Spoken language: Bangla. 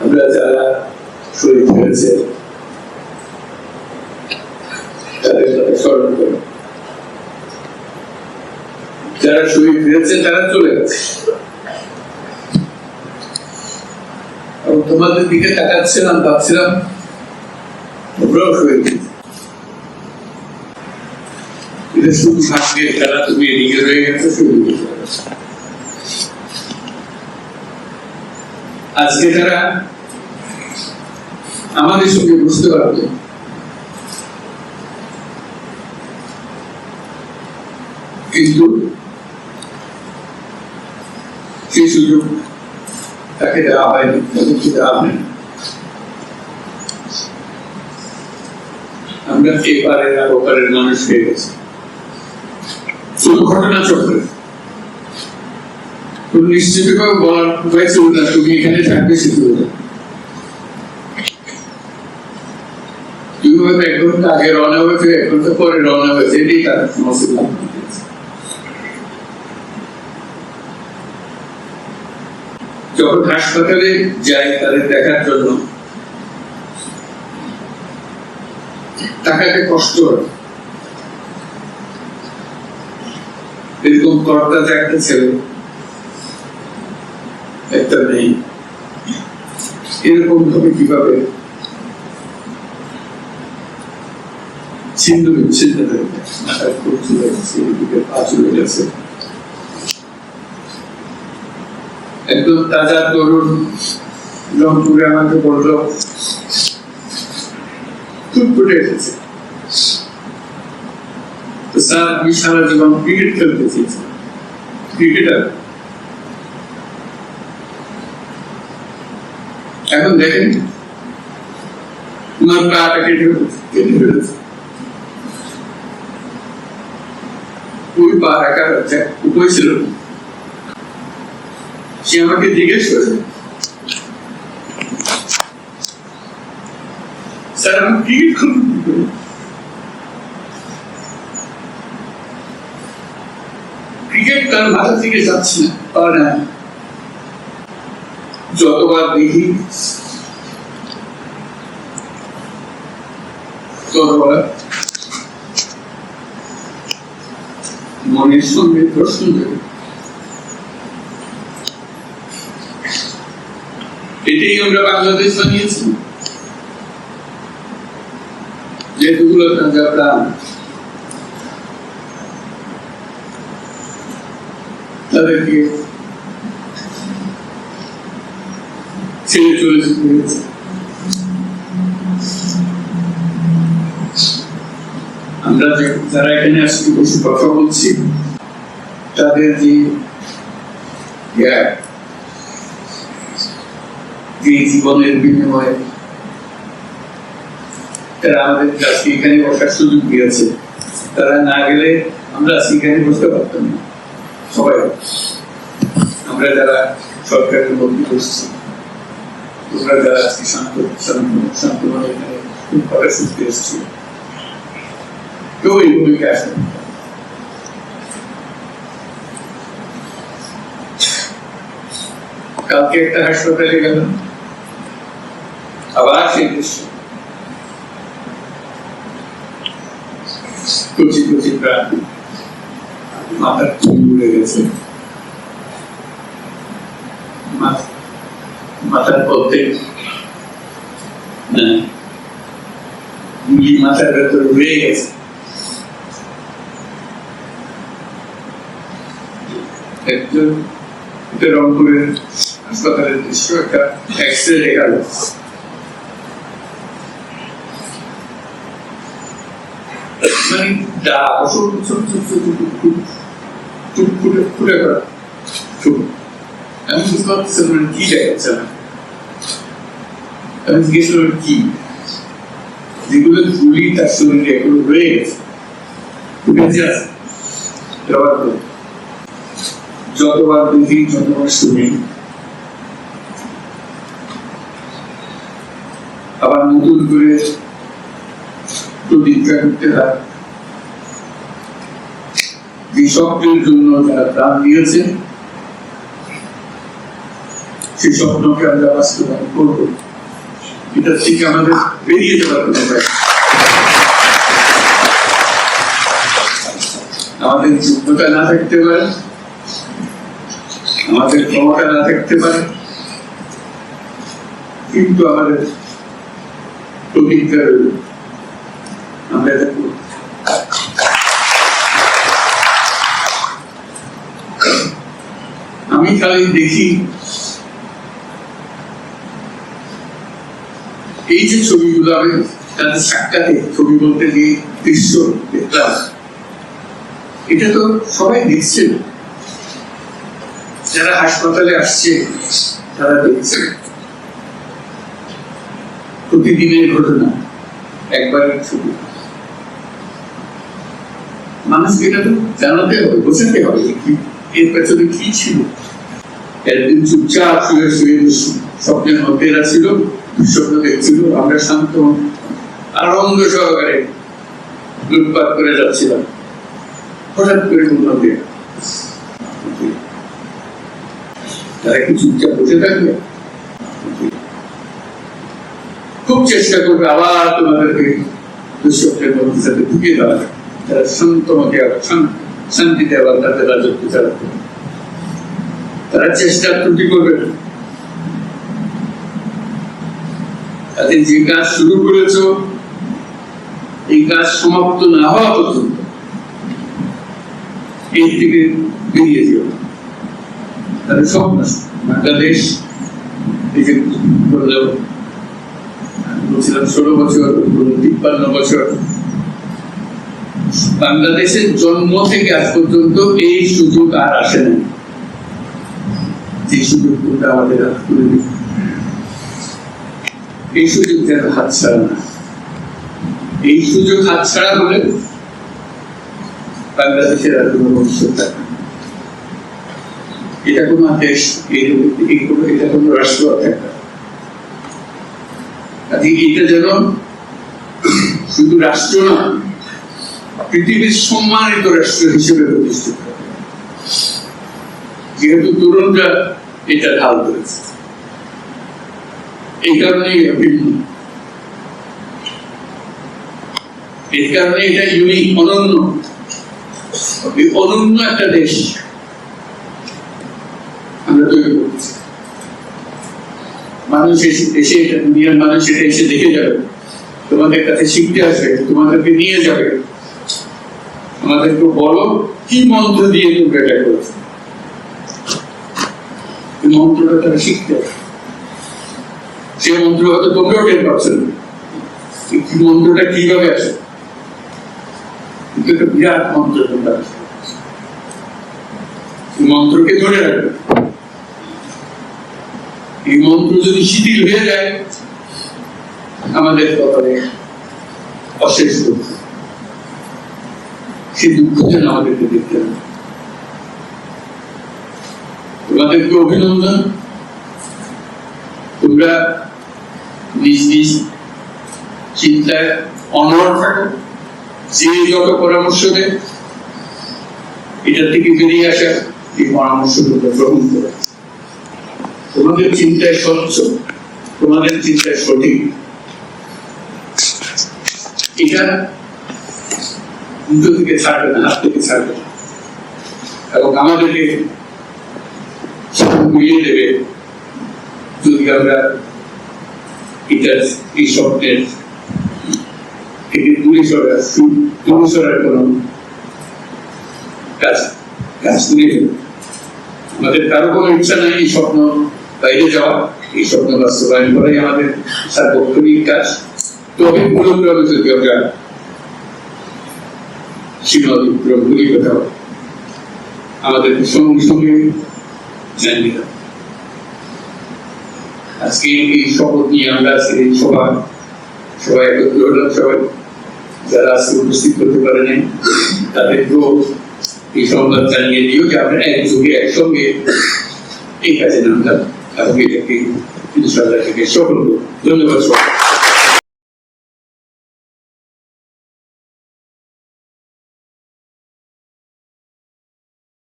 আমরা যারা শহীদ হয়েছে তাদের কথা স্মরণ করি, যারা শহীদ হয়েছে তারা চলে গেছে। তোমাদের দিকে তাকাচ্ছিলাম, ভাবছিলাম তোমরাও শহীদ, এটা শুধু ভাগ্যের খেলা, তুমি এদিকে রয়ে গেছো, শহীদ হয়ে গেছে। আজকে তারা আমাদের সঙ্গে বুঝতে পারবে, কিন্তু সেই সুযোগ তাকে দেওয়া হয়নি, তাদেরকে দেওয়া হয়নি। আমরা এপারের আর ওপারের মানুষ হয়ে গেছি। শুধু ঘটনা চক্রে নিশ্চিত করে বলার উপায় ছিল না তুমি এখানে থাকবে, সেগুলো তুমি হয়তো 1 ঘন্টা আগে রওনা হয়েছে, 1 ঘন্টা পরে রওনা হয়েছে, এটাই তার সমস্যা। যখন হাসপাতালে যাই তাদের দেখার জন্য, টাকাতে কষ্ট হয়। এরকম কর্তা যে একটা ছেলে, একটা নেই, এরকম ভাবে কিভাবে ছিন্ন বিচ্ছিন্ন হয়ে গেছে, মাথায় খুব চলে গেছে, এদিকে পা চলে গেছে। একদম তাজা তরুণ রংপুরে আমাকে বললো ফুটফুটে এসেছে, তো স্যার আমি সারা জীবন ক্রিকেট খেলতে চেয়েছি, ক্রিকেটার। এখন দেখেন ওনার পাটা কেটে ফেলেছে, ওই পা রাখার উপায় ছিল না। সে আমাকে জিজ্ঞেস করেছে, স্যার আমি ক্রিকেট খেলবো, ক্রিকেট তার মাথা থেকে যাচ্ছে না, পারে না। যতবার দেখি ততবার মনের সঙ্গে প্রশ্ন দেবে। এটাই আমরা বাংলাদেশ বানিয়েছি, যেগুলো প্রাণ তাদেরকে ছেড়ে চলে যেতে। আমরা যারা এখানে আজকে বসে কথা বলছি, তাদের যে জীবনের বিনিময়ে তারা আমাদের আজকে এখানে বসার সুযোগ দিয়েছে, তারা না গেলে আমরা আজকে এখানে বসতে পারতাম না। সবাই আমরা যারা সরকারের মধ্যে বসছি, তোমরা যারা আজকে শান্ত মানে এখানে খুব ভালো সুস্থ এসছি, কেউ এই ভূমিকা আসে। কালকে একটা হাসপাতালে গেলাম, আবার সেই দৃশ্য, কচি কচি প্রাণ, মাথার চুল উড়ে গেছে, মাথার মধ্যে গুলি মাথার ভেতরে উড়ে গেছে। একজন রংপুরের হাসপাতালের দৃশ্য, একটা এক্সরে দেখালো, মানে আমি বুঝতে পারছিলাম কি দেখাচ্ছে না। আমি জিজ্ঞেস করলাম কি, যেগুলো গুলি তার শরীরে এগুলো রয়ে গেছে, যতবার দেখি যতবার শুনি, আবার নতুন করে প্রতিজ্ঞা করতে হয় কৃষকদের জন্য যারা প্রাণ দিয়েছে সেই স্বপ্নকে আমরা বাস্তবায়ন করবো। এটা থেকে আমাদের বেরিয়ে যাওয়ার কোনো উপায়। আমাদের যোগ্যতা না থাকতে পারে, আমাদের ক্ষমতা না থাকতে পারে, কিন্তু আমাদের প্রতিজ্ঞা রইল আমরা এটা করব। আমি খালি দেখি এই যে ছবিগুলো আমি তাদের সাক্ষাতে ছবি বলতে যে দৃশ্য দেখলাম, এটা তো সবাই দেখছে, যারা হাসপাতালে আসছে তারা দেখছে প্রতিদিনের ঘটনা, একবারের ছবি। মানুষকে এটা তো জানাতে হবে, বোঝাতে হবে এর পেছনে কি ছিল। একদিন চুপচাপ শুয়ে শুয়ে স্বপ্নের মধ্যে এরা ছিল, স্বপ্ন দেখছিল, আমরা শান্ত আনন্দ সহকারে লুটপাট করে যাচ্ছিলাম। হঠাৎ করে উন্নতি, তারা কি চুপচাপ বসে থাকবে? খুব চেষ্টা করবে আবার তোমাদেরকে দুঃস্বপ্নের মধ্যে সাথে ঢুকিয়ে দেওয়া, তারা শান্তমকে শান্তিতে আবার তাদের রাজত্ব চালাতে। তারা চেষ্টা ত্রুটি করবে না। তাদের যে কাজ শুরু করেছ, এই কাজ সমাপ্ত না হওয়া পর্যন্ত এই থেকে বেরিয়ে যেও। তাদের সব নষ্ট। বাংলাদেশ বলছিলাম 16 বছর, 53 বছর, বাংলাদেশের জন্ম থেকে আজ পর্যন্ত এই সুযোগ আর আসে না। যে সুযোগ আমাদের করে দিই, এই সুযোগ যেন হাতছাড়া না। এই সুযোগ হাতছাড়া হলে বাংলাদেশের আর কোনো ভবিষ্যৎ থাকে না। এটা কোনো দেশ, এটা কোনো রাষ্ট্র থাকে না। এটা যেন শুধু রাষ্ট্র না, পৃথিবীর সম্মানিত রাষ্ট্র হিসেবে প্রতিষ্ঠিত। যেহেতু তরুণরা এটা ঢাল করেছে, এই কারণেই ভিন্ন, এই কারণে এটা ইউনিক, অনন্য। এই অনন্য একটা দেশ আমরা তৈরি করছি। মানুষ এসে দুনিয়ার মানুষ এটা এসে দেখে যাবে, তোমাদের কাছে শিখতে আসবে, তোমাদেরকে নিয়ে যাবে, আমাদেরকে বলো কি মন্ত্র দিয়ে তুমি এটা করেছো। মন্ত্রটা তারা শিখতে হবে। সে মন্ত্র হয়তো তোমরাও টের পাচ্ছেন মন্ত্রটা কিভাবে আসে, কিন্তু একটা বিরাট মন্ত্র তোমরা মন্ত্রকে ধরে রাখবে। এই মন্ত্র যদি শিথিল হয়ে যায়, আমাদের কপালে অশেষ দুঃখ, সেই দুঃখ যেন আমাদেরকে দেখতে হবে। তোমাদেরকে অভিনন্দন। তোমরা নিজ নিজ চিন্তায় অনড় থাকো, যে যত পরামর্শ দেয় এটা থেকে বেরিয়ে আসা, এই পরামর্শগুলো গ্রহণ করে তোমাদের চিন্তায় স্বচ্ছ, তোমাদের চিন্তায় সঠিক, এটা দুটো থেকে ছাড়বে না, হাত থেকে ছাড়বে না। এবং আমাদেরকে ঘুরিয়ে দেবে যদি আমরা এটা এই স্বপ্নের থেকে দূরে সরার কোন কাজ করে আমাদের কারো কোনো ইচ্ছা নাই এই স্বপ্ন বাইরে যাওয়া, এই স্বপ্ন বাস্তবায়ন করাই আমাদের সার্বক্ষণিক কাজ। তবে পুরোপুরি যদি আমরা সীমা অতিক্রম করি কোথাও, আমাদেরকে সঙ্গে সঙ্গে জানিয়ে দেব। আজকে এই শপথ নিয়ে আমরা আজকে এই সবাই একত্র হলাম। সবাই যারা আজকে উপস্থিত করতে পারেনি তাদেরকেও এই সংবাদ জানিয়ে দিও যে আমরা একযোগে একসঙ্গে এই কাজে নামলাম এবং এটাকে ইনশাআল্লাহ সফল করব। ধন্যবাদ সবাই।